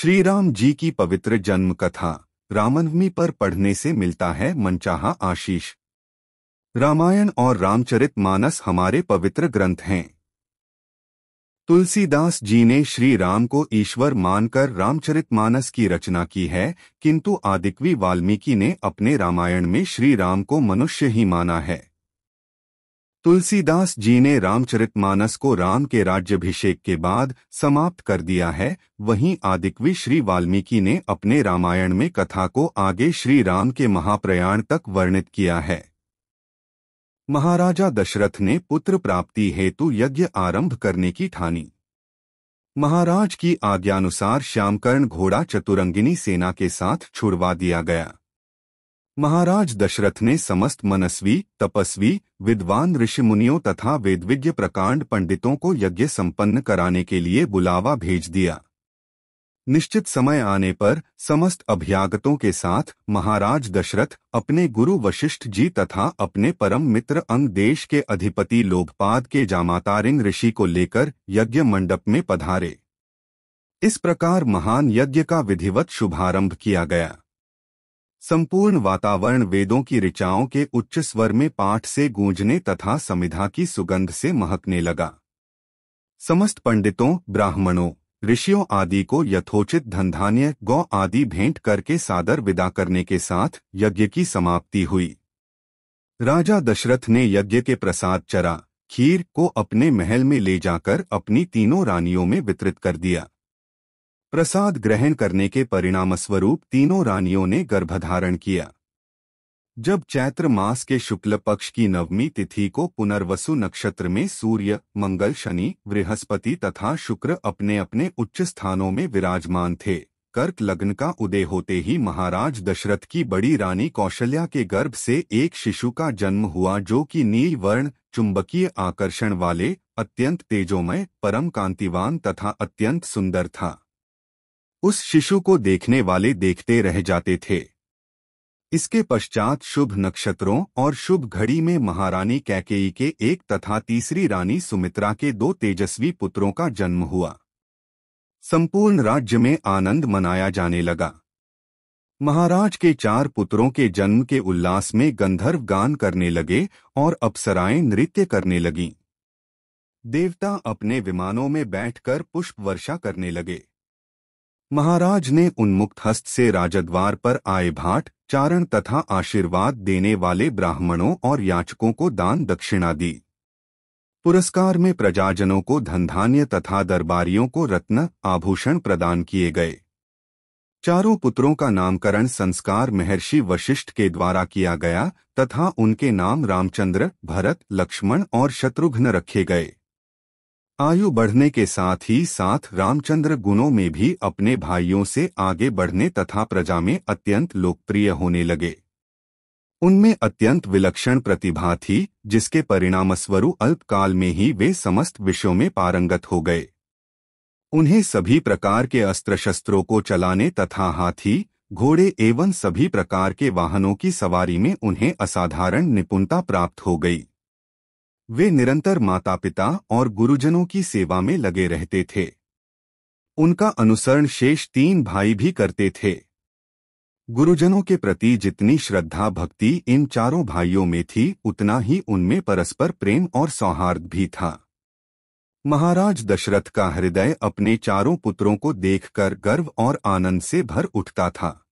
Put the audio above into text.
श्री राम जी की पवित्र जन्म कथा रामनवमी पर पढ़ने से मिलता है मनचाहा आशीष। रामायण और रामचरितमानस हमारे पवित्र ग्रंथ हैं। तुलसीदास जी ने श्री राम को ईश्वर मानकर रामचरितमानस की रचना की है, किंतु आदिकवि वाल्मीकि ने अपने रामायण में श्री राम को मनुष्य ही माना है। तुलसीदास जी ने रामचरितमानस को राम के राज्याभिषेक के बाद समाप्त कर दिया है, वहीं आदिकवि श्री वाल्मीकि ने अपने रामायण में कथा को आगे श्री राम के महाप्रयाण तक वर्णित किया है। महाराजा दशरथ ने पुत्र प्राप्ति हेतु यज्ञ आरंभ करने की ठानी। महाराज की आज्ञानुसार श्यामकर्ण घोड़ा चतुरंगिनी सेना के साथ छुड़वा दिया गया। महाराज दशरथ ने समस्त मनस्वी, तपस्वी, विद्वान ऋषिमुनियों तथा वेदविज्ञ प्रकांड पंडितों को यज्ञ संपन्न कराने के लिए बुलावा भेज दिया। निश्चित समय आने पर समस्त अभ्यागतों के साथ महाराज दशरथ अपने गुरु वशिष्ठ जी तथा अपने परम मित्र अंग देश के अधिपति लोकपाद के जामातारिंग ऋषि को लेकर यज्ञ मंडप में पधारे। इस प्रकार महान यज्ञ का विधिवत शुभारंभ किया गया। संपूर्ण वातावरण वेदों की ऋचाओं के उच्च स्वर में पाठ से गूंजने तथा समिधा की सुगंध से महकने लगा। समस्त पंडितों, ब्राह्मणों, ऋषियों आदि को यथोचित धनधान्य, गौ आदि भेंट करके सादर विदा करने के साथ यज्ञ की समाप्ति हुई। राजा दशरथ ने यज्ञ के प्रसाद चरा, खीर को अपने महल में ले जाकर अपनी तीनों रानियों में वितरित कर दिया। प्रसाद ग्रहण करने के परिणामस्वरूप तीनों रानियों ने गर्भधारण किया। जब चैत्र मास के शुक्ल पक्ष की नवमी तिथि को पुनर्वसु नक्षत्र में सूर्य, मंगल, शनि, बृहस्पति तथा शुक्र अपने अपने उच्च स्थानों में विराजमान थे, कर्क लग्न का उदय होते ही महाराज दशरथ की बड़ी रानी कौशल्या के गर्भ से एक शिशु का जन्म हुआ, जो कि नील वर्ण, चुंबकीय आकर्षण वाले, अत्यंत तेजोमय, परम कांतिवान तथा अत्यंत सुंदर था। उस शिशु को देखने वाले देखते रह जाते थे। इसके पश्चात शुभ नक्षत्रों और शुभ घड़ी में महारानी कैकेयी के एक तथा तीसरी रानी सुमित्रा के दो तेजस्वी पुत्रों का जन्म हुआ। संपूर्ण राज्य में आनंद मनाया जाने लगा। महाराज के 4 पुत्रों के जन्म के उल्लास में गंधर्व गान करने लगे और अप्सराएं नृत्य करने लगीं। देवता अपने विमानों में बैठकर पुष्प वर्षा करने लगे। महाराज ने उन्मुक्त हस्त से राजद्वार पर आए भाट, चारण तथा आशीर्वाद देने वाले ब्राह्मणों और याचकों को दान दक्षिणा दी। पुरस्कार में प्रजाजनों को धनधान्य तथा दरबारियों को रत्न आभूषण प्रदान किए गए। चारों पुत्रों का नामकरण संस्कार महर्षि वशिष्ठ के द्वारा किया गया तथा उनके नाम रामचंद्र, भरत, लक्ष्मण और शत्रुघ्न रखे गए। आयु बढ़ने के साथ ही साथ रामचंद्र गुणों में भी अपने भाइयों से आगे बढ़ने तथा प्रजा में अत्यंत लोकप्रिय होने लगे। उनमें अत्यंत विलक्षण प्रतिभा थी, जिसके परिणामस्वरूप अल्पकाल में ही वे समस्त विषयों में पारंगत हो गए। उन्हें सभी प्रकार के अस्त्र शस्त्रों को चलाने तथा हाथी, घोड़े एवं सभी प्रकार के वाहनों की सवारी में उन्हें असाधारण निपुणता प्राप्त हो गई। वे निरंतर माता पिता और गुरुजनों की सेवा में लगे रहते थे। उनका अनुसरण शेष 3 भाई भी करते थे। गुरुजनों के प्रति जितनी श्रद्धा भक्ति इन चारों भाइयों में थी, उतना ही उनमें परस्पर प्रेम और सौहार्द भी था। महाराज दशरथ का हृदय अपने चारों पुत्रों को देखकर गर्व और आनंद से भर उठता था।